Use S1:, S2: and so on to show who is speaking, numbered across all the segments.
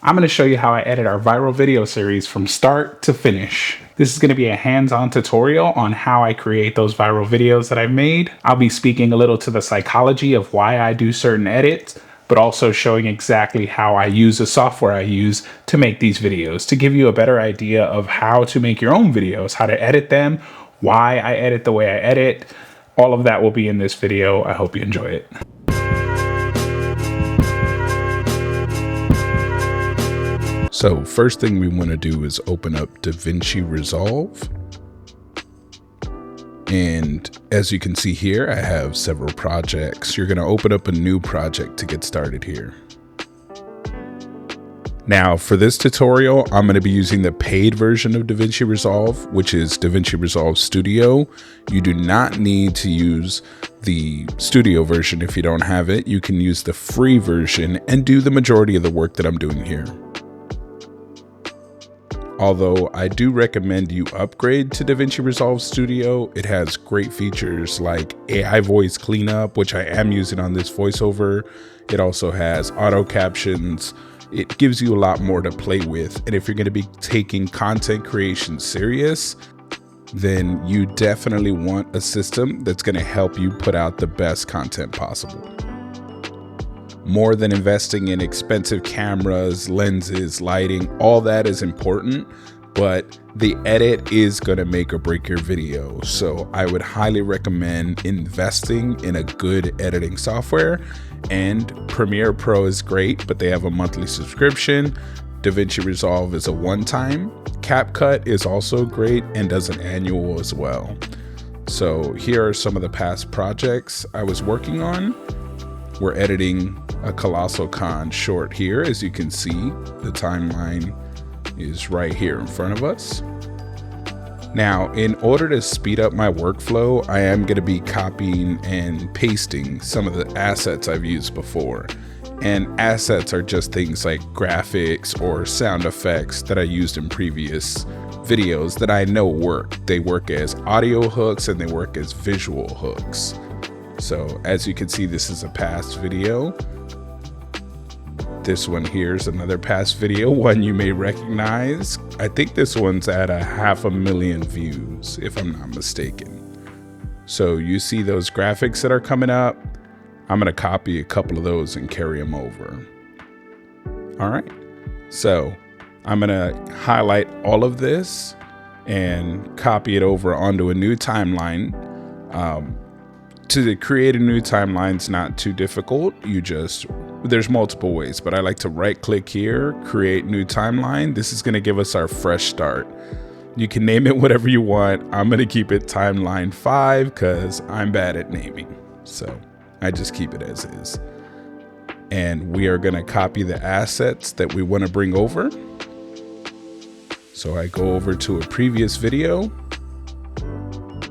S1: I'm going to show you how I edit our viral video series from start to finish. This is going to be a hands-on tutorial on how I create those viral videos that I've made. I'll be speaking a little to the psychology of why I do certain edits, but also showing exactly how I use the software I use to make these videos, to give you a better idea of how to make your own videos, how to edit them, why I edit the way I edit. All of that will be in this video. I hope you enjoy it. So first thing we want to do is open up DaVinci Resolve. And as you can see here, I have several projects. You're going to open up a new project to get started here. Now for this tutorial, I'm going to be using the paid version of DaVinci Resolve, which is DaVinci Resolve Studio. You do not need to use the Studio version if you don't have it. You can use the free version and do the majority of the work that I'm doing here. Although I do recommend you upgrade to DaVinci Resolve Studio. It has great features like AI voice cleanup, which I am using on this voiceover. It also has auto captions. It gives you a lot more to play with. And if you're going to be taking content creation serious, then you definitely want a system that's going to help you put out the best content possible. More than investing in expensive cameras, lenses, lighting, all that is important, but the edit is going to make or break your video. So I would highly recommend investing in a good editing software. And Premiere Pro is great, but they have a monthly subscription. DaVinci Resolve is a one-time. CapCut is also great and does an annual as well. So here are some of the past projects I was working on. We're editing a Colossal Con short here. As you can see, the timeline is right here in front of us. Now, in order to speed up my workflow, I am going to be copying and pasting some of the assets I've used before. And assets are just things like graphics or sound effects that I used in previous videos that I know work. They work as audio hooks and they work as visual hooks. So as you can see, this is a past video. This one here is another past video, one you may recognize. I think this one's at 500,000 views, if I'm not mistaken. So you see those graphics that are coming up. I'm gonna copy a couple of those and carry them over. All right, so I'm gonna highlight all of this and copy it over onto a new timeline. To create a new timeline is not too difficult. There's multiple ways, but I like to right click here, create new timeline. This is gonna give us our fresh start. You can name it whatever you want. I'm gonna keep it timeline 5 because I'm bad at naming. So I just keep it as is. And we are gonna copy the assets that we wanna bring over. So I go over to a previous video.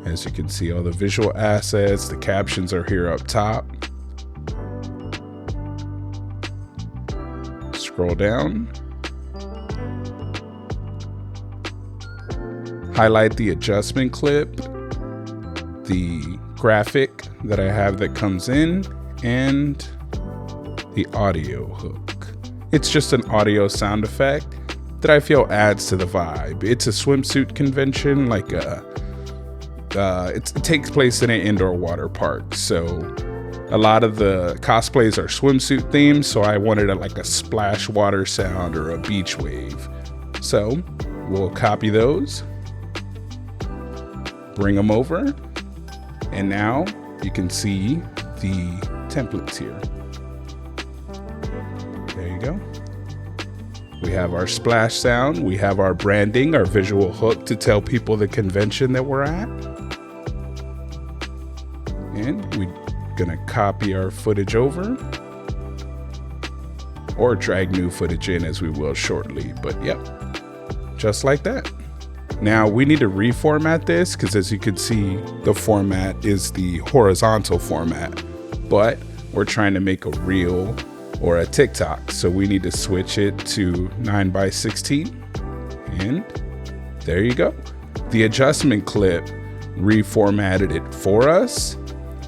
S1: As you can see, all the visual assets, the captions are here up top. Scroll down. Highlight the adjustment clip, the graphic that I have that comes in, and the audio hook. It's just an audio sound effect that I feel adds to the vibe. It's a swimsuit convention, like it takes place in an indoor water park. So a lot of the cosplays are swimsuit themed. So I wanted like a splash water sound or a beach wave. So we'll copy those, bring them over. And now you can see the templates here. There you go. We have our splash sound. We have our branding, our visual hook to tell people the convention that we're at. And we're gonna copy our footage over or drag new footage in as we will shortly, but yep, just like that. Now we need to reformat this because as you can see, the format is the horizontal format, but we're trying to make a reel or a TikTok. So we need to switch it to 9:16 and there you go. The adjustment clip reformatted it for us.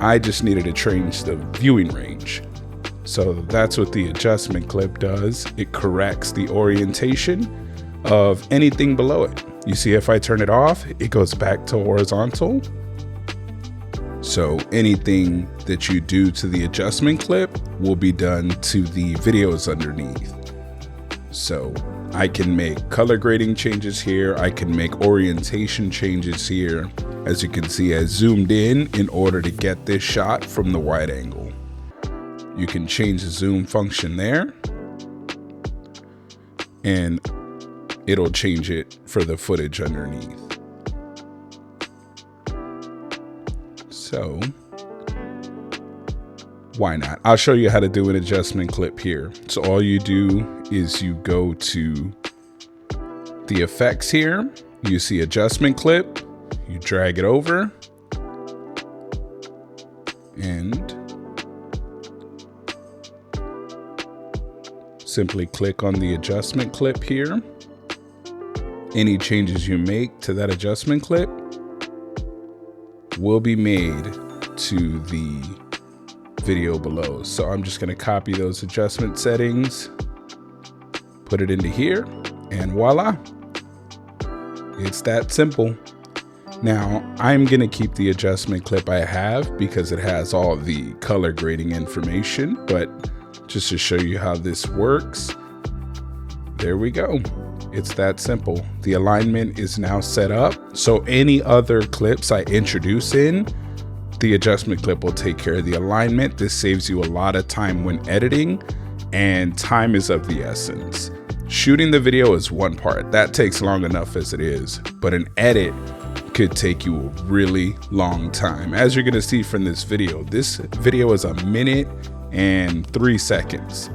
S1: I just needed to change the viewing range. So that's what the adjustment clip does. It corrects the orientation of anything below it. You see, if I turn it off, it goes back to horizontal. So anything that you do to the adjustment clip will be done to the videos underneath. So I can make color grading changes here. I can make orientation changes here. As you can see, I zoomed in order to get this shot from the wide angle. You can change the zoom function there, and it'll change it for the footage underneath. So why not? I'll show you how to do an adjustment clip here. So all you do is you go to the effects here, you see adjustment clip, you drag it over, and simply click on the adjustment clip here. Any changes you make to that adjustment clip will be made to the video below. So I'm just going to copy those adjustment settings, put it into here, and voila, it's that simple. Now I'm going to keep the adjustment clip I have because it has all the color grading information, but just to show you how this works, there we go. It's that simple. The alignment is now set up. So any other clips I introduce in, the adjustment clip will take care of the alignment. This saves you a lot of time when editing, and time is of the essence. Shooting the video is one part. That takes long enough as it is, but an edit could take you a really long time. As you're gonna see from this video is 1 minute and 3 seconds,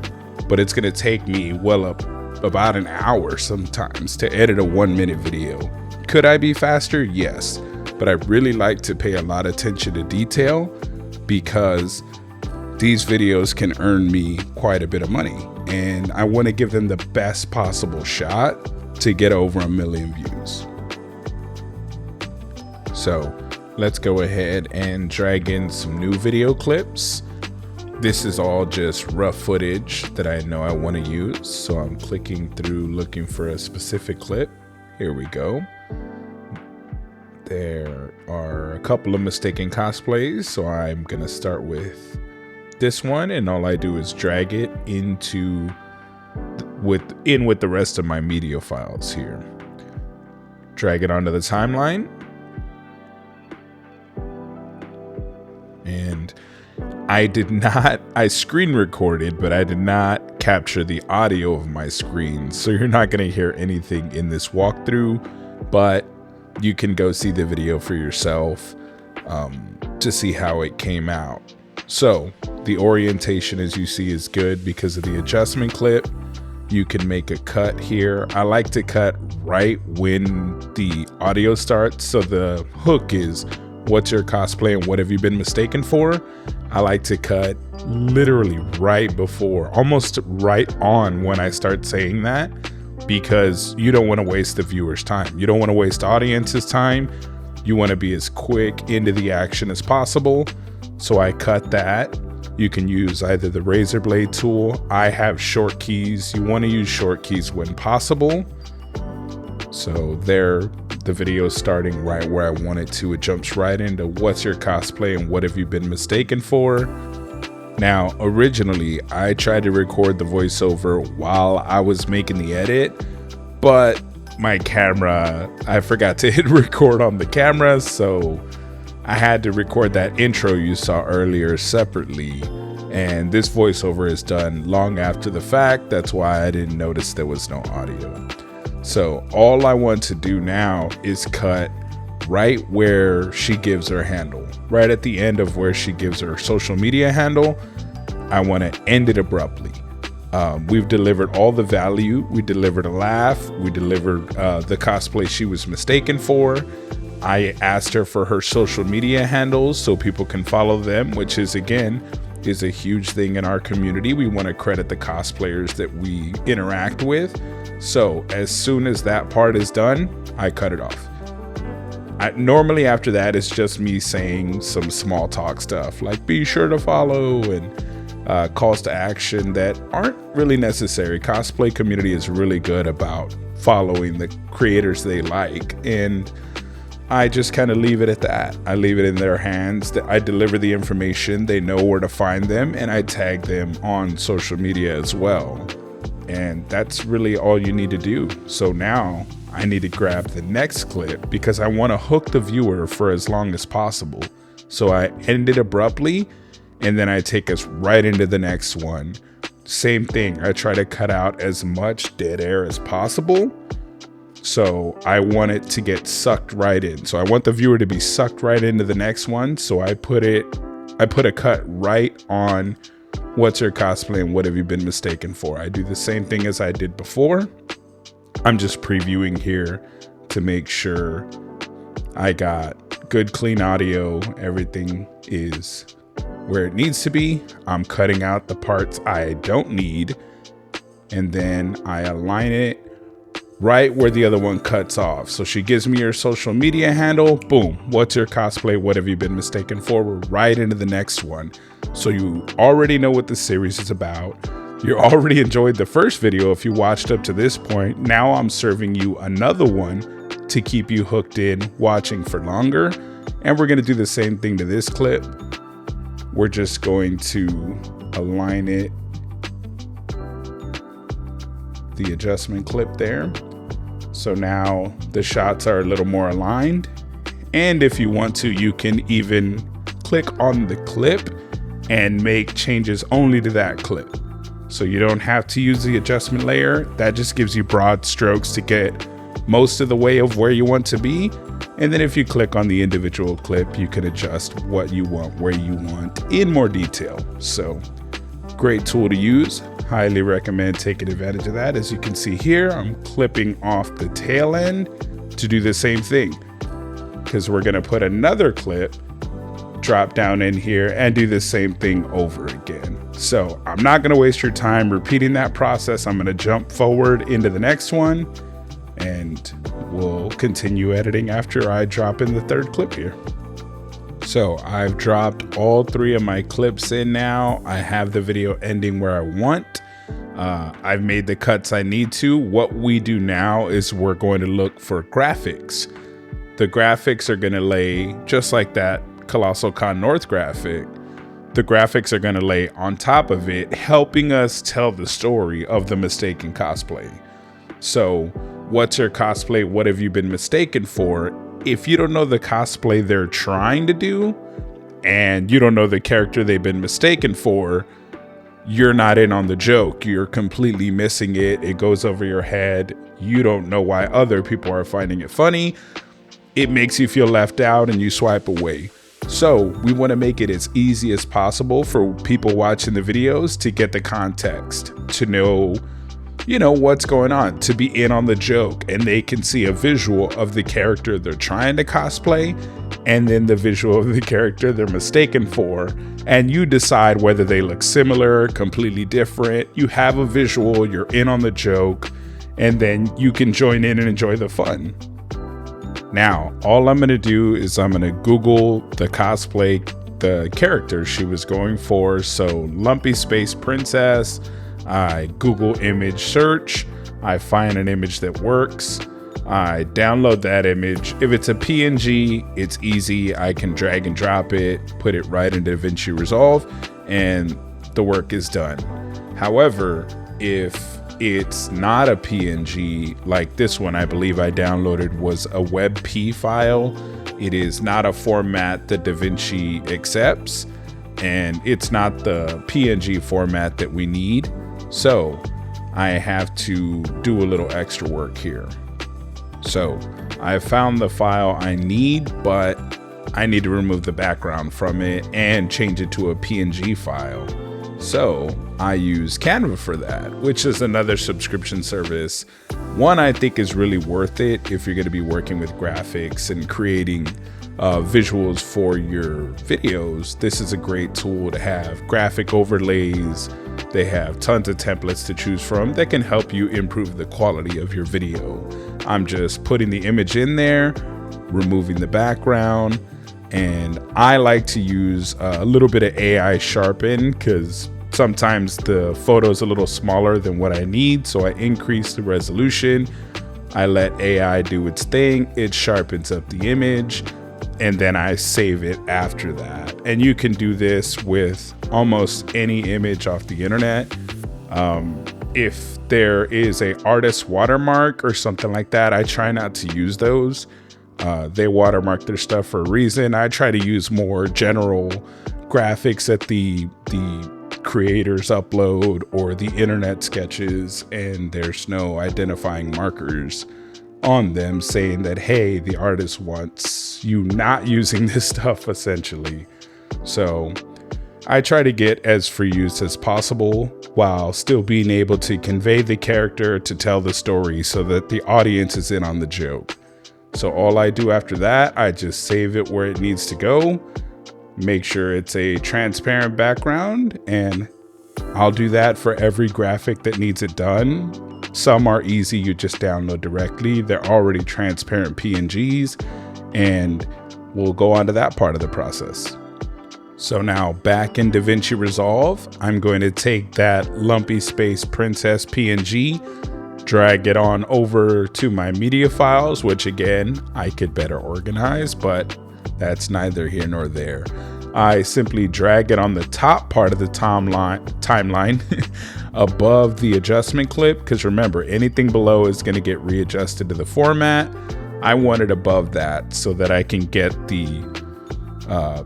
S1: but it's gonna take me well up about an hour sometimes to edit a 1 minute video. Could I be faster? Yes, but I really like to pay a lot of attention to detail because these videos can earn me quite a bit of money, and I want to give them the best possible shot to get over 1 million views. So let's go ahead and drag in some new video clips. This is all just rough footage that I know I want to use. So I'm clicking through looking for a specific clip. Here we go. There are a couple of mistaken cosplays. So I'm going to start with this one, and all I do is drag it into with the rest of my media files here. Drag it onto the timeline. And I screen recorded, but I did not capture the audio of my screen. So you're not going to hear anything in this walkthrough, but you can go see the video for yourself to see how it came out. So the orientation, as you see, is good because of the adjustment clip. You can make a cut here. I like to cut right when the audio starts. So the hook is, what's your cosplay and what have you been mistaken for? I like to cut literally right before, almost right on when I start saying that, because you don't want to waste the viewer's time. You don't want to waste the audience's time. You want to be as quick into the action as possible. So I cut that. You can use either the razor blade tool. I have short keys. You want to use short keys when possible. So there, the video is starting right where I want it to. It jumps right into what's your cosplay and what have you been mistaken for. Now, originally, I tried to record the voiceover while I was making the edit, but my camera, I forgot to hit record on the camera, so I had to record that intro you saw earlier separately, and this voiceover is done long after the fact. That's why I didn't notice there was no audio. So all I want to do now is cut right where she gives her handle, right at the end of where she gives her social media handle. I want to end it abruptly. We've delivered all the value. We delivered a laugh. We delivered the cosplay she was mistaken for. I asked her for her social media handles so people can follow them, which is, again, is a huge thing in our community. We want to credit the cosplayers that we interact with. So as soon as that part is done, I cut it off. Normally after that, it's just me saying some small talk stuff like be sure to follow and calls to action that aren't really necessary. Cosplay community is really good about following the creators they like, and I just kind of leave it at that. I leave it in their hands. I deliver the information, they know where to find them, and I tag them on social media as well. And that's really all you need to do. So now I need to grab the next clip because I want to hook the viewer for as long as possible. So I end it abruptly, and then I take us right into the next one. Same thing, I try to cut out as much dead air as possible. So I want it to get sucked right in. So I want the viewer to be sucked right into the next one. So I put a cut right on what's your cosplay and what have you been mistaken for. I do the same thing as I did before. I'm just previewing here to make sure I got good clean audio. Everything is where it needs to be. I'm cutting out the parts I don't need, and then I align it right where the other one cuts off. So she gives me your social media handle, boom, what's your cosplay, what have you been mistaken for? We're right into the next one. So you already know what the series is about. You already enjoyed the first video if you watched up to this point. Now I'm serving you another one to keep you hooked in, watching for longer. And we're gonna do the same thing to this clip. We're just going to align it, the adjustment clip there. So now the shots are a little more aligned. And if you want to, you can even click on the clip and make changes only to that clip. So you don't have to use the adjustment layer. That just gives you broad strokes to get most of the way of where you want to be. And then if you click on the individual clip, you can adjust what you want, where you want in more detail. So great tool to use. Highly recommend taking advantage of that. As you can see here, I'm clipping off the tail end to do the same thing, because we're gonna put another clip, drop down in here and do the same thing over again. So I'm not gonna waste your time repeating that process. I'm gonna jump forward into the next one, and we'll continue editing after I drop in the third clip here. So I've dropped all three of my clips in now. I have the video ending where I want. I've made the cuts I need to. What we do now is we're going to look for graphics. The graphics are gonna lay just like that Colossal Con North graphic. The graphics are gonna lay on top of it, helping us tell the story of the mistaken cosplay. So what's your cosplay? What have you been mistaken for? If you don't know the cosplay they're trying to do, and you don't know the character they've been mistaken for, you're not in on the joke. You're completely missing it. It goes over your head. You don't know why other people are finding it funny. It makes you feel left out and you swipe away. So we want to make it as easy as possible for people watching the videos to get the context, to know, you know, what's going on, to be in on the joke, and they can see a visual of the character they're trying to cosplay and then the visual of the character they're mistaken for, and you decide whether they look similar, completely different. You have a visual, you're in on the joke, and then you can join in and enjoy the fun. Now, all I'm gonna do is I'm gonna Google the cosplay, the character she was going for. So Lumpy Space Princess, I Google image search, I find an image that works, I download that image. If it's a PNG, it's easy. I can drag and drop it, put it right into DaVinci Resolve, and the work is done. However, if it's not a PNG, like this one I believe I downloaded was a WebP file. It is not a format that DaVinci accepts, and it's not the PNG format that we need. So I have to do a little extra work here. So I found the file I need, but I need to remove the background from it and change it to a PNG file. So I use Canva for that, which is another subscription service. One I think is really worth it if you're going to be working with graphics and creating visuals for your videos. This is a great tool to have graphic overlays. They have tons of templates to choose from that can help you improve the quality of your video. I'm just putting the image in there, removing the background, and I like to use a little bit of AI sharpen, because sometimes the photo is a little smaller than what I need, so I increase the resolution. I let AI do its thing. It sharpens up the image, and then I save it after that. And you can do this with almost any image off the internet. If there is a artist watermark or something like that, I try not to use those. They watermark their stuff for a reason. I try to use more general graphics that the creators upload or the internet sketches, and there's no identifying markers on them saying that, hey, the artist wants you not using this stuff, essentially. So I try to get as free use as possible while still being able to convey the character to tell the story so that the audience is in on the joke. So all I do after that, I just save it where it needs to go, make sure it's a transparent background, and I'll do that for every graphic that needs it done. Some are easy, you just download directly. They're already transparent PNGs, and we'll go on to that part of the process. So now back in DaVinci Resolve, I'm going to take that lumpy space princess PNG, drag it on over to my media files, which again, I could better organize, but that's neither here nor there. I simply drag it on the top part of the timeline above the adjustment clip, because remember, anything below is going to get readjusted to the format. I want it above that so that I can get the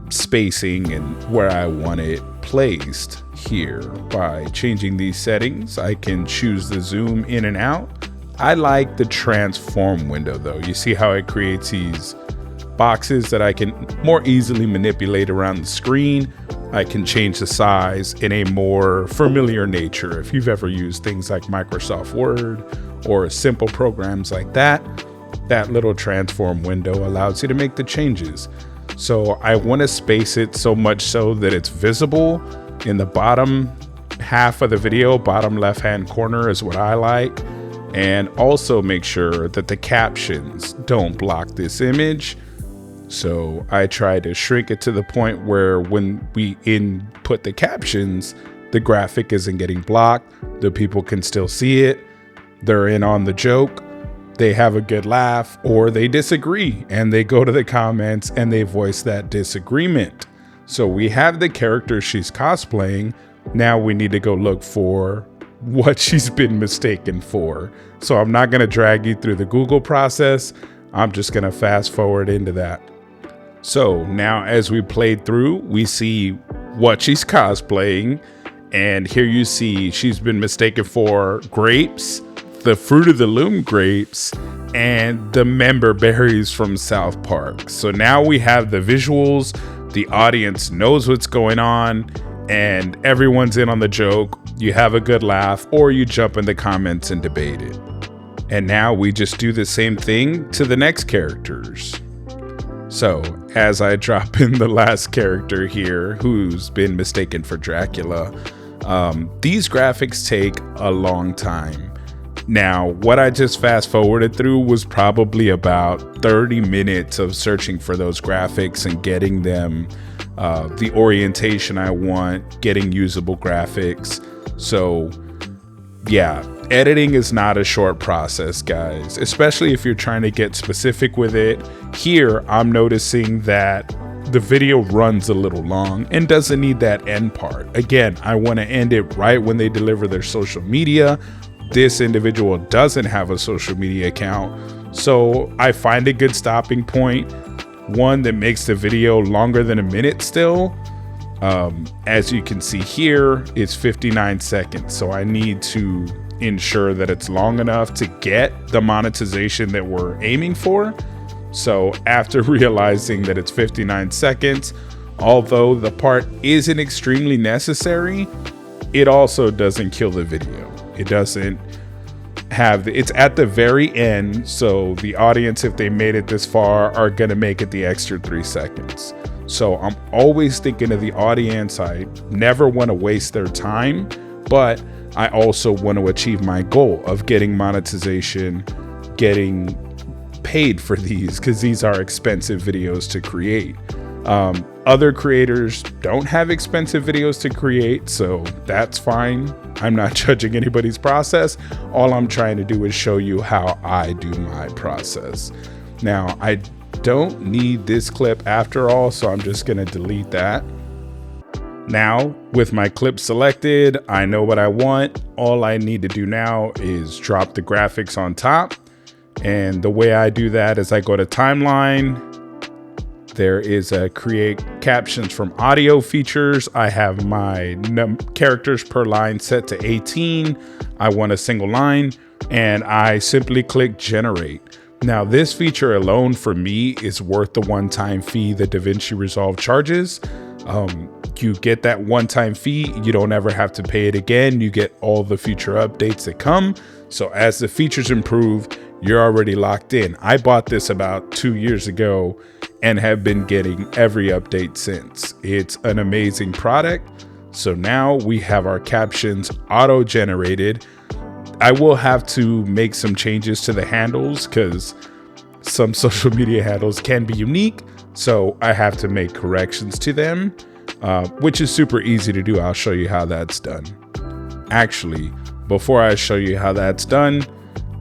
S1: spacing and where I want it placed here. By changing these settings, I can choose the zoom in and out. I like the transform window though. You see how it creates these boxes that I can more easily manipulate around the screen. I can change the size in a more familiar nature. If you've ever used things like Microsoft Word or simple programs like that, that little transform window allows you to make the changes. So I want to space it so much so that it's visible in the bottom half of the video. Bottom left hand corner is what I like. And also make sure that the captions don't block this image. So I try to shrink it to the point where when we input the captions, the graphic isn't getting blocked. The people can still see it. They're in on the joke. They have a good laugh, or they disagree and they go to the comments and they voice that disagreement. So we have the character she's cosplaying. Now we need to go look for what she's been mistaken for. So I'm not going to drag you through the Google process. I'm just going to fast forward into that. So now as we played through, we see what she's cosplaying. And here you see she's been mistaken for grapes, the Fruit of the Loom grapes, and the member berries from South Park. So now we have the visuals, the audience knows what's going on, and everyone's in on the joke. You have a good laugh, or you jump in the comments and debate it. And now we just do the same thing to the next characters. So as I drop in the last character here, who's been mistaken for Dracula, these graphics take a long time. Now, what I just fast forwarded through was probably about 30 minutes of searching for those graphics and getting them the orientation I want, getting usable graphics. So yeah, editing is not a short process, guys, especially if you're trying to get specific with it. Here, I'm noticing that the video runs a little long and doesn't need that end part. Again, I want to end it right when they deliver their social media. This individual doesn't have a social media account, so I find a good stopping point, one that makes the video longer than a minute still. As you can see here, it's 59 seconds, so I need to ensure that it's long enough to get the monetization that we're aiming for. So after realizing that it's 59 seconds, although the part isn't extremely necessary, it also doesn't kill the video. It doesn't have, it's at the very end, so the audience, if they made it this far, are gonna make it the extra 3 seconds. So I'm always thinking of the audience. I never want to waste their time, but I also want to achieve my goal of getting monetization, getting paid for these, because these are expensive videos to create. Other creators don't have expensive videos to create, so that's fine. I'm not judging anybody's process. All I'm trying to do is show you how I do my process. Now, I don't need this clip after all, so I'm just gonna delete that. Now, with my clip selected, I know what I want. All I need to do now is drop the graphics on top. And the way I do that is I go to timeline. There is a create captions from audio features. I have my characters per line set to 18. I want a single line, and I simply click generate. Now, this feature alone for me is worth the one-time fee that DaVinci Resolve charges. You get that one-time fee. You don't ever have to pay it again. You get all the future updates that come. So as the features improve, you're already locked in. I bought this about 2 years ago and have been getting every update since. It's an amazing product. So now we have our captions auto-generated. I will have to make some changes to the handles because some social media handles can be unique. So I have to make corrections to them, which is super easy to do. I'll show you how that's done. Actually, before I show you how that's done,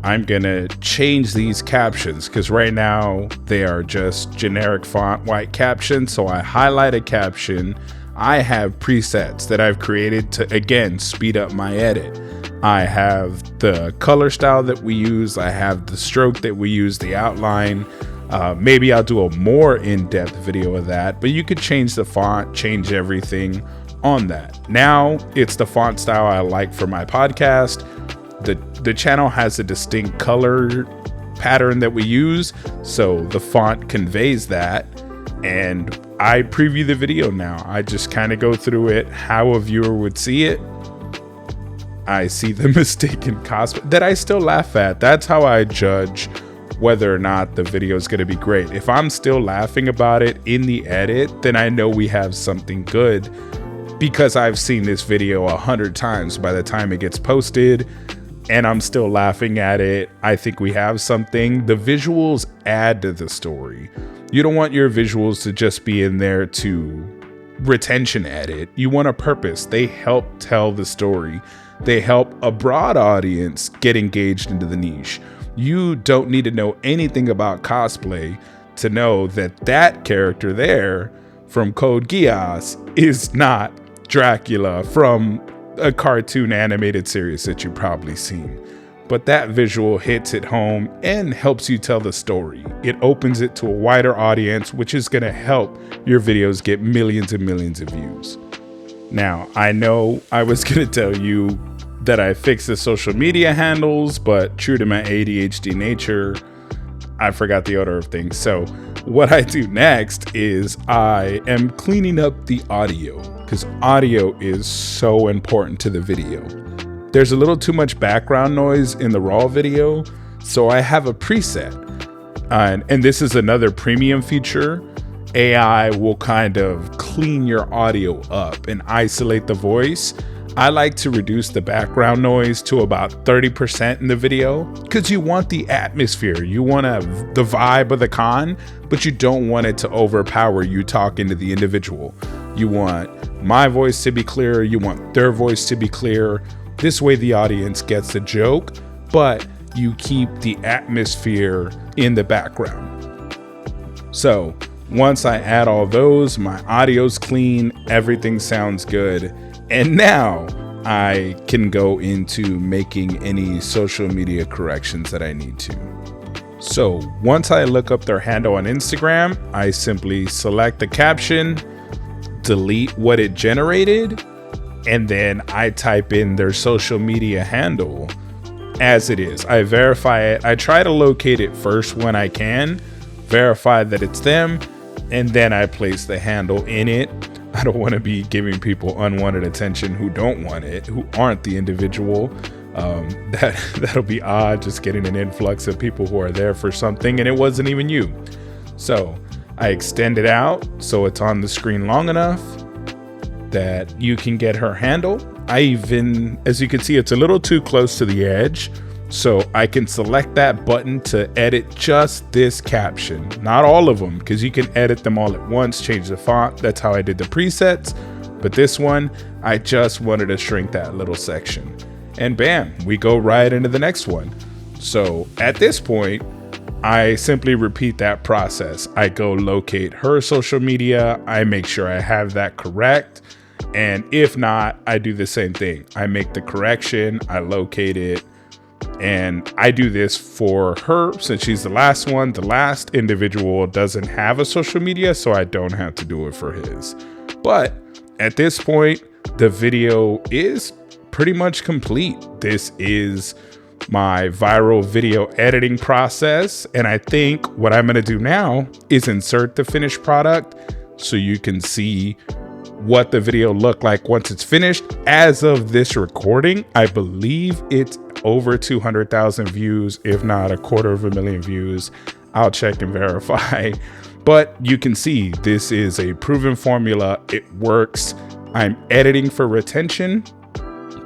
S1: I'm gonna change these captions because right now they are just generic font white captions. So I highlight a caption. I have presets that I've created to, again, speed up my edit. I have the color style that we use. I have the stroke that we use, the outline. Maybe I'll do a more in-depth video of that, but you could change the font, change everything on that. Now it's the font style I like for my podcast. The channel has a distinct color pattern that we use, so the font conveys that. And I preview the video now. I just kind of go through it how a viewer would see it. I see the mistaken cosplay that I still laugh at. That's how I judge whether or not the video is going to be great. If I'm still laughing about it in the edit, then I know we have something good because I've seen this video 100 times by the time it gets posted and I'm still laughing at it. I think we have something. The visuals add to the story. You don't want your visuals to just be in there to retention edit. You want a purpose. They help tell the story. They help a broad audience get engaged into the niche. You don't need to know anything about cosplay to know that that character there from Code Geass is not Dracula from a cartoon animated series that you've probably seen. But that visual hits it home and helps you tell the story. It opens it to a wider audience, which is going to help your videos get millions and millions of views. Now, I know I was going to tell you that I fixed the social media handles, but true to my ADHD nature, I forgot the order of things. So what I do next is I am cleaning up the audio because audio is so important to the video. There's a little too much background noise in the raw video, so I have a preset. And this is another premium feature. AI will kind of clean your audio up and isolate the voice. I like to reduce the background noise to about 30% in the video because you want the atmosphere. You want the vibe of the con, but you don't want it to overpower you talking to the individual. You want my voice to be clear. You want their voice to be clear. This way the audience gets the joke, but you keep the atmosphere in the background. So once I add all those, my audio's clean, everything sounds good. And now I can go into making any social media corrections that I need to. So once I look up their handle on Instagram, I simply select the caption, delete what it generated, and then I type in their social media handle as it is. I verify it. I try to locate it first when I can, verify that it's them, and then I place the handle in it. I don't want to be giving people unwanted attention who don't want it, who aren't the individual. That'll be odd, just getting an influx of people who are there for something and it wasn't even you. So I extend it out so it's on the screen long enough that you can get her handle. I even, as you can see, it's a little too close to the edge. So I can select that button to edit just this caption, not all of them, because you can edit them all at once, change the font. That's how I did the presets. But this one, I just wanted to shrink that little section. And bam, we go right into the next one. So at this point, I simply repeat that process. I go locate her social media. I make sure I have that correct. And if not, I do the same thing. I make the correction, I locate it. And I do this for her since she's the last one. The last individual doesn't have a social media, so I don't have to do it for his. But at this point, the video is pretty much complete. This is my viral video editing process. And I think what I'm going to do now is insert the finished product so you can see what the video looked like once it's finished. As of this recording, I believe it's over 200,000 views, if not 250,000 views. I'll check and verify. But you can see this is a proven formula. It works. I'm editing for retention,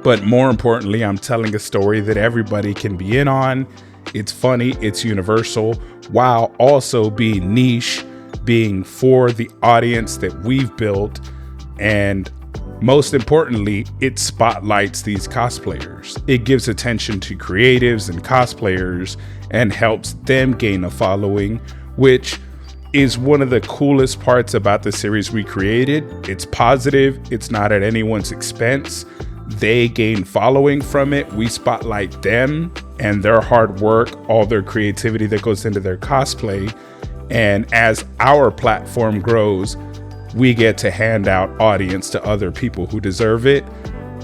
S1: but more importantly, I'm telling a story that everybody can be in on. It's funny, it's universal, while also being niche, being for the audience that we've built. And most importantly, it spotlights these cosplayers. It gives attention to creatives and cosplayers and helps them gain a following, which is one of the coolest parts about the series we created. It's positive. It's not at anyone's expense. They gain following from it. We spotlight them and their hard work, all their creativity that goes into their cosplay. And as our platform grows, we get to hand out audience to other people who deserve it.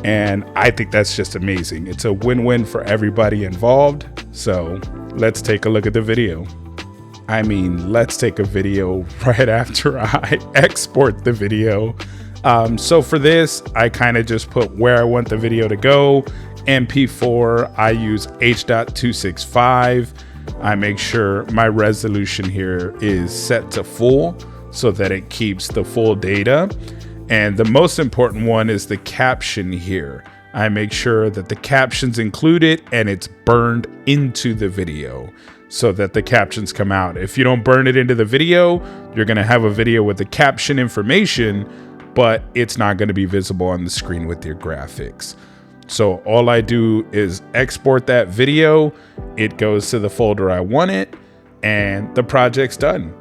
S1: And I think that's just amazing. It's a win-win for everybody involved. So let's take a look at the video. I mean, let's take a video right after I export the video. So for this, I kind of just put where I want the video to go. MP4, I use H.265. I make sure my resolution here is set to full so that it keeps the full data. And the most important one is the caption here. I make sure that the caption's included and it's burned into the video so that the captions come out. If you don't burn it into the video, you're gonna have a video with the caption information, but it's not gonna be visible on the screen with your graphics. So all I do is export that video. It goes to the folder I want it, and the project's done.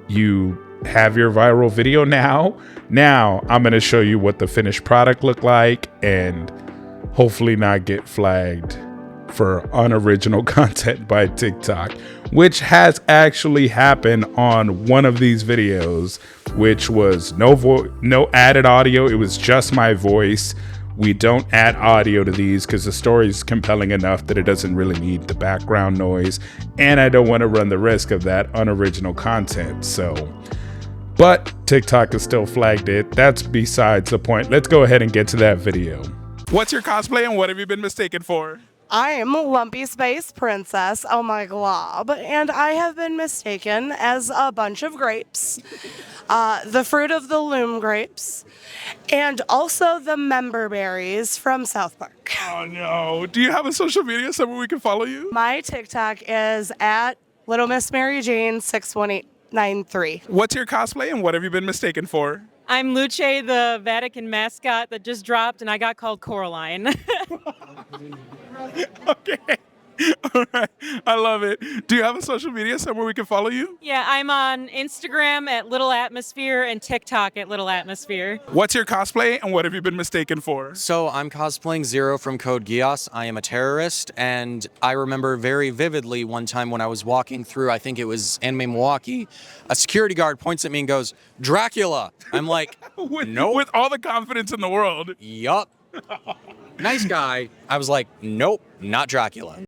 S1: You have your viral video now. Now I'm going to show you what the finished product looked like and hopefully not get flagged for unoriginal content by TikTok, which has actually happened on one of these videos, which was no added audio. It was just my voice. We don't add audio to these because the story is compelling enough that it doesn't really need the background noise. And I don't want to run the risk of that unoriginal content. But TikTok has still flagged it. That's besides the point. Let's go ahead and get to that video. What's your cosplay and what have you been mistaken for?
S2: I am Lumpy Space Princess, oh my glob, and I have been mistaken as a bunch of grapes, the fruit of the loom grapes, and also the member berries from South Park.
S1: Oh no. Do you have a social media somewhere we can follow you?
S2: My TikTok is at Little Miss Mary Jane 61893.
S1: What's your cosplay and what have you been mistaken for?
S3: I'm Luce, the Vatican mascot that just dropped, and I got called Coraline.
S1: Okay. All right. I love it. Do you have a social media somewhere we can follow you?
S3: Yeah, I'm on Instagram at Little Atmosphere and TikTok at Little Atmosphere.
S1: What's your cosplay and what have you been mistaken for?
S4: So I'm cosplaying Zero from Code Geass. I am a terrorist, and I remember very vividly one time when I was walking through, I think it was Anime Milwaukee, a security guard points at me and goes, "Dracula." I'm like, nope.
S1: With all the confidence in the world.
S4: Yup. Nice guy. I was like, nope, not Dracula.